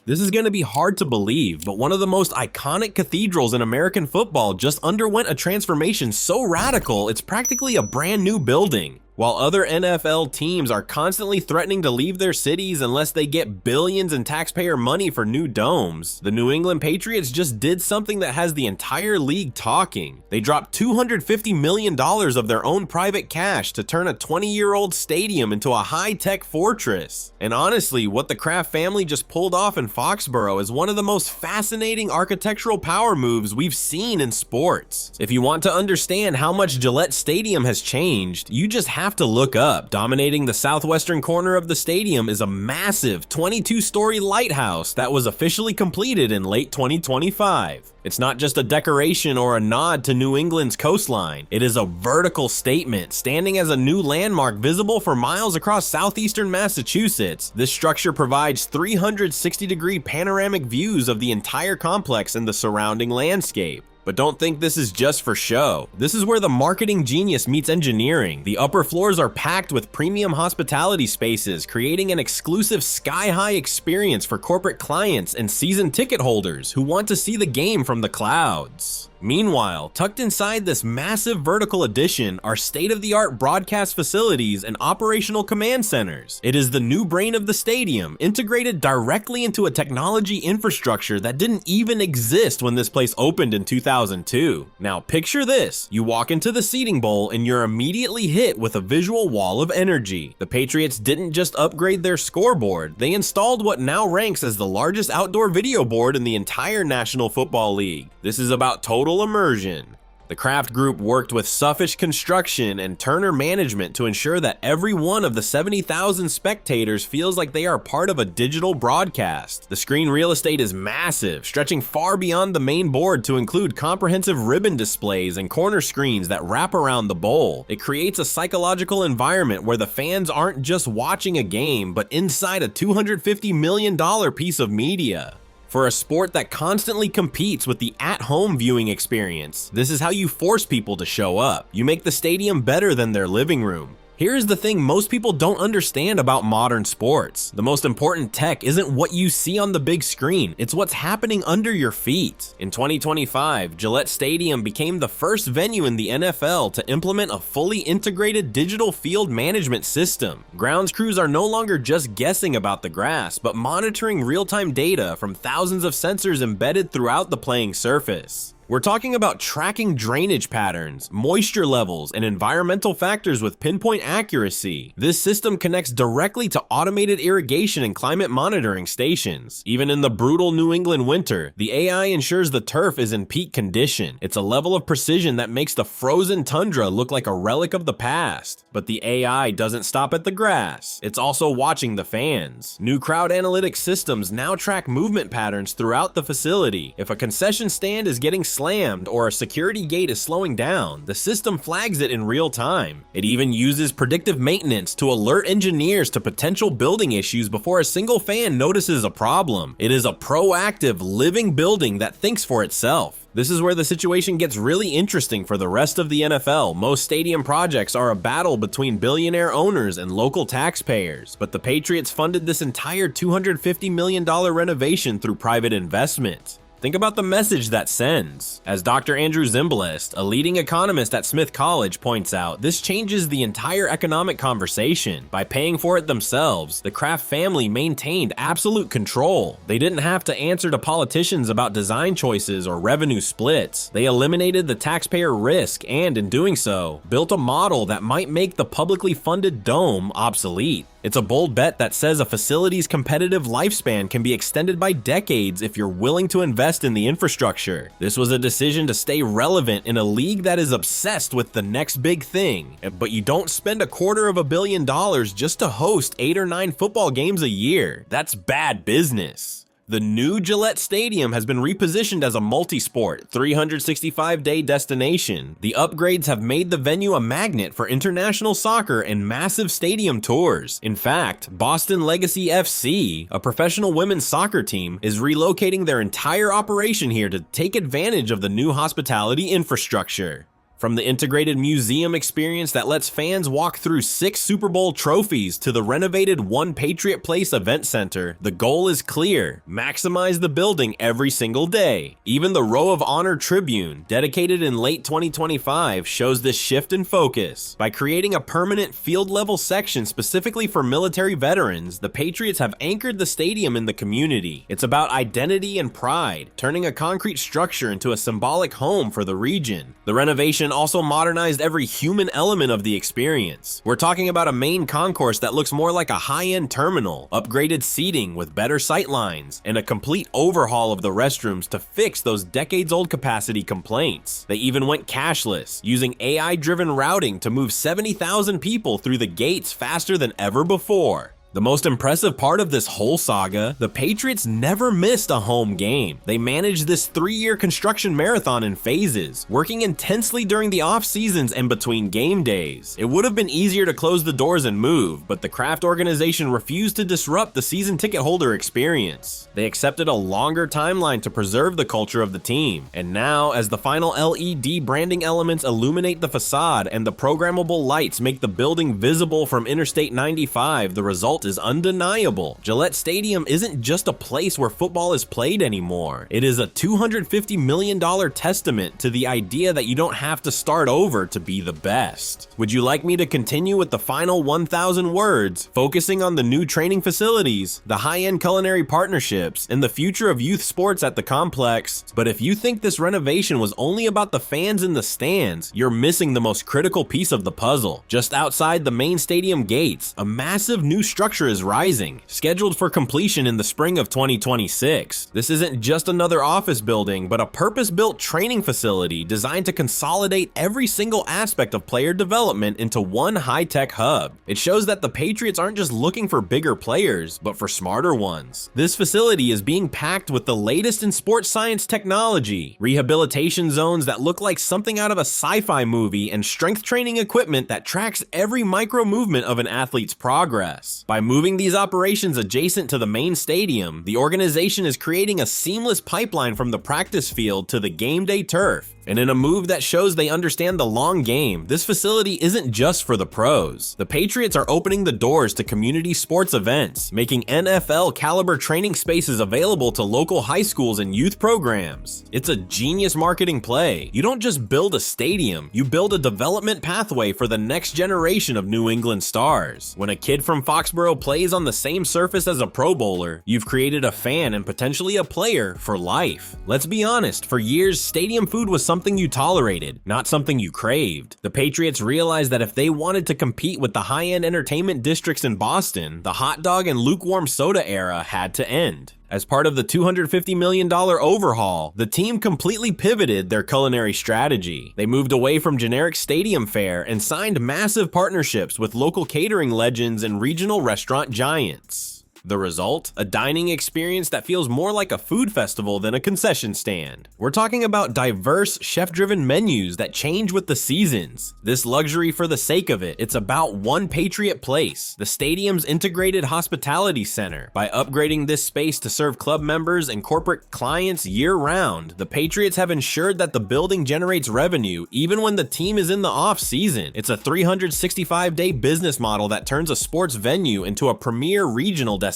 This is going to be hard to believe, but one of the most iconic cathedrals in American football just underwent a transformation so radical it's practically a brand new building. While other NFL teams are constantly threatening to leave their cities unless they get billions in taxpayer money for new domes, the New England Patriots just did something that has the entire league talking. They dropped $250 million of their own private cash to turn a 20-year-old stadium into a high-tech fortress. And honestly, what the Kraft family just pulled off in Foxborough is one of the most fascinating architectural power moves we've seen in sports. If you want to understand how much Gillette Stadium has changed, you just have to look up. Dominating the southwestern corner of the stadium is a massive 22-story lighthouse that was officially completed in late 2025. It's not just a decoration or a nod to New England's coastline. It is a vertical statement, standing as a new landmark visible for miles across southeastern Massachusetts. This structure provides 360-degree panoramic views of the entire complex and the surrounding landscape. But don't think this is just for show. This is where the marketing genius meets engineering. The upper floors are packed with premium hospitality spaces, creating an exclusive sky-high experience for corporate clients and season ticket holders who want to see the game from the clouds. Meanwhile, tucked inside this massive vertical addition are state-of-the-art broadcast facilities and operational command centers. It is the new brain of the stadium, integrated directly into a technology infrastructure that didn't even exist when this place opened in 2002. Now picture this, you walk into the seating bowl and you're immediately hit with a visual wall of energy. The Patriots didn't just upgrade their scoreboard, they installed what now ranks as the largest outdoor video board in the entire National Football League. This is about total immersion. The Kraft Group worked with Suffish Construction and Turner Management to ensure that every one of the 70,000 spectators feels like they are part of a digital broadcast. The screen real estate is massive, stretching far beyond the main board to include comprehensive ribbon displays and corner screens that wrap around the bowl. It creates a psychological environment where the fans aren't just watching a game, but inside a $250 million piece of media. For a sport that constantly competes with the at-home viewing experience, this is how you force people to show up. You make the stadium better than their living room. Here's the thing most people don't understand about modern sports. The most important tech isn't what you see on the big screen, it's what's happening under your feet. In 2025, Gillette Stadium became the first venue in the NFL to implement a fully integrated digital field management system. Grounds crews are no longer just guessing about the grass, but monitoring real-time data from thousands of sensors embedded throughout the playing surface. We're talking about tracking drainage patterns, moisture levels, and environmental factors with pinpoint accuracy. This system connects directly to automated irrigation and climate monitoring stations. Even in the brutal New England winter, the AI ensures the turf is in peak condition. It's a level of precision that makes the frozen tundra look like a relic of the past. But the AI doesn't stop at the grass. It's also watching the fans. New crowd analytics systems now track movement patterns throughout the facility. If a concession stand is getting slammed or a security gate is slowing down, the system flags it in real time. It even uses predictive maintenance to alert engineers to potential building issues before a single fan notices a problem. It is a proactive, living building that thinks for itself. This is where the situation gets really interesting for the rest of the NFL. Most stadium projects are a battle between billionaire owners and local taxpayers, but the Patriots funded this entire $250 million renovation through private investment. Think about the message that sends. As Dr. Andrew Zimbalist, a leading economist at Smith College, points out, this changes the entire economic conversation. By paying for it themselves, the Kraft family maintained absolute control. They didn't have to answer to politicians about design choices or revenue splits. They eliminated the taxpayer risk and, in doing so, built a model that might make the publicly funded dome obsolete. It's a bold bet that says a facility's competitive lifespan can be extended by decades if you're willing to invest in the infrastructure. This was a decision to stay relevant in a league that is obsessed with the next big thing. But you don't spend $250 million just to host 8 or 9 football games a year. That's bad business. The new Gillette Stadium has been repositioned as a multi-sport, 365-day destination. The upgrades have made the venue a magnet for international soccer and massive stadium tours. In fact, Boston Legacy FC, a professional women's soccer team, is relocating their entire operation here to take advantage of the new hospitality infrastructure. From the integrated museum experience that lets fans walk through 6 Super Bowl trophies to the renovated One Patriot Place event center, the goal is clear: maximize the building every single day. Even the Row of Honor Tribune, dedicated in late 2025, shows this shift in focus. By creating a permanent field-level section specifically for military veterans, the Patriots have anchored the stadium in the community. It's about identity and pride, turning a concrete structure into a symbolic home for the region. The renovation also modernized every human element of the experience. We're talking about a main concourse that looks more like a high-end terminal, upgraded seating with better sight lines, and a complete overhaul of the restrooms to fix those decades-old capacity complaints. They even went cashless, using AI-driven routing to move 70,000 people through the gates faster than ever before. The most impressive part of this whole saga, the Patriots never missed a home game. They managed this 3-year construction marathon in phases, working intensely during the off seasons and between game days. It would have been easier to close the doors and move, but the Kraft organization refused to disrupt the season ticket holder experience. They accepted a longer timeline to preserve the culture of the team. And now, as the final LED branding elements illuminate the facade and the programmable lights make the building visible from Interstate 95, the result is undeniable. Gillette Stadium isn't just a place where football is played anymore. It is a $250 million testament to the idea that you don't have to start over to be the best. Would you like me to continue with the final 1,000 words, focusing on the new training facilities, the high-end culinary partnerships, and the future of youth sports at the complex? But if you think this renovation was only about the fans in the stands, you're missing the most critical piece of the puzzle. Just outside the main stadium gates, a massive new structure is rising, scheduled for completion in the spring of 2026. This isn't just another office building, but a purpose-built training facility designed to consolidate every single aspect of player development into one high-tech hub. It shows that the Patriots aren't just looking for bigger players, but for smarter ones. This facility is being packed with the latest in sports science technology, rehabilitation zones that look like something out of a sci-fi movie, and strength training equipment that tracks every micro movement of an athlete's progress. By moving these operations adjacent to the main stadium, the organization is creating a seamless pipeline from the practice field to the game day turf. And in a move that shows they understand the long game, this facility isn't just for the pros. The Patriots are opening the doors to community sports events, making NFL caliber training spaces available to local high schools and youth programs. It's a genius marketing play. You don't just build a stadium, you build a development pathway for the next generation of New England stars. When a kid from Foxborough plays on the same surface as a Pro Bowler, you've created a fan and potentially a player for life. Let's be honest, for years, stadium food was something you tolerated, not something you craved. The Patriots realized that if they wanted to compete with the high-end entertainment districts in Boston, the hot dog and lukewarm soda era had to end. As part of the $250 million overhaul, the team completely pivoted their culinary strategy. They moved away from generic stadium fare and signed massive partnerships with local catering legends and regional restaurant giants. The result? A dining experience that feels more like a food festival than a concession stand. We're talking about diverse, chef-driven menus that change with the seasons. This luxury for the sake of it, it's about One Patriot Place, the stadium's integrated hospitality center. By upgrading this space to serve club members and corporate clients year-round, the Patriots have ensured that the building generates revenue even when the team is in the off-season. It's a 365-day business model that turns a sports venue into a premier regional destination.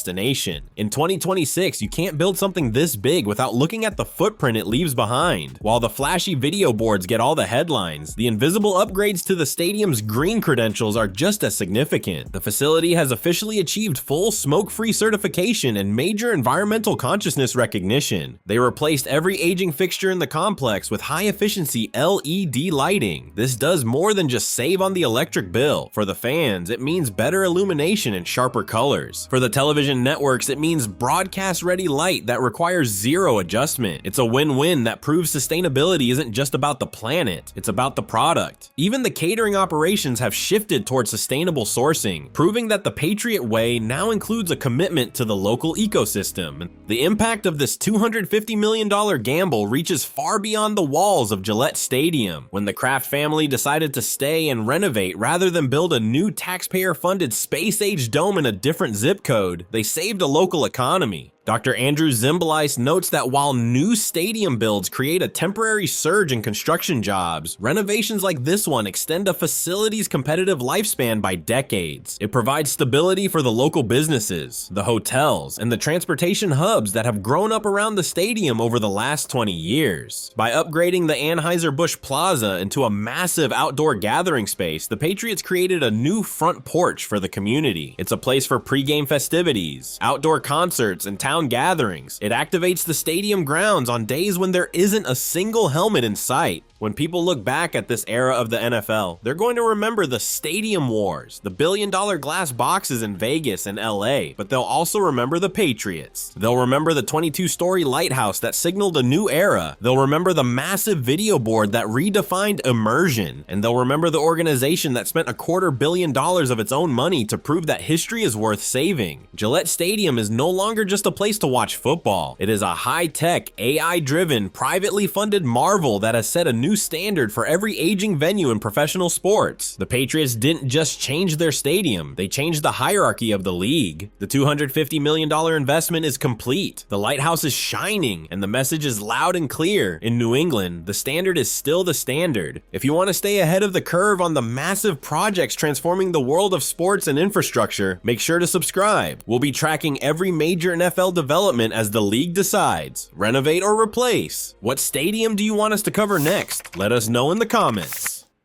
In 2026, you can't build something this big without looking at the footprint it leaves behind. While the flashy video boards get all the headlines, the invisible upgrades to the stadium's green credentials are just as significant. The facility has officially achieved full smoke-free certification and major environmental consciousness recognition. They replaced every aging fixture in the complex with high-efficiency LED lighting. This does more than just save on the electric bill. For the fans, it means better illumination and sharper colors. For the television networks, it means broadcast-ready light that requires zero adjustment. It's a win-win that proves sustainability isn't just about the planet, it's about the product. Even the catering operations have shifted towards sustainable sourcing, proving that the Patriot Way now includes a commitment to the local ecosystem. The impact of this $250 million gamble reaches far beyond the walls of Gillette Stadium. When the Kraft family decided to stay and renovate rather than build a new taxpayer-funded space-age dome in a different zip code, they saved a local economy. Dr. Andrew Zimbalist notes that while new stadium builds create a temporary surge in construction jobs, renovations like this one extend a facility's competitive lifespan by decades. It provides stability for the local businesses, the hotels, and the transportation hubs that have grown up around the stadium over the last 20 years. By upgrading the Anheuser-Busch Plaza into a massive outdoor gathering space, the Patriots created a new front porch for the community. It's a place for pre-game festivities, outdoor concerts, and town gatherings. It activates the stadium grounds on days when there isn't a single helmet in sight. When people look back at this era of the NFL, they're going to remember the stadium wars, the billion-dollar glass boxes in Vegas and LA, but they'll also remember the Patriots. They'll remember the 22-story lighthouse that signaled a new era. They'll remember the massive video board that redefined immersion, and they'll remember the organization that spent $250 million of its own money to prove that history is worth saving. Gillette Stadium is no longer just a place to watch football. It is a high-tech, AI-driven, privately funded marvel that has set a new standard for every aging venue in professional sports. The Patriots didn't just change their stadium, they changed the hierarchy of the league. The $250 million investment is complete. The lighthouse is shining, and the message is loud and clear. In New England, the standard is still the standard. If you want to stay ahead of the curve on the massive projects transforming the world of sports and infrastructure, make sure to subscribe. We'll be tracking every major NFL development as the league decides. Renovate or replace? What stadium do you want us to cover next? Let us know in the comments.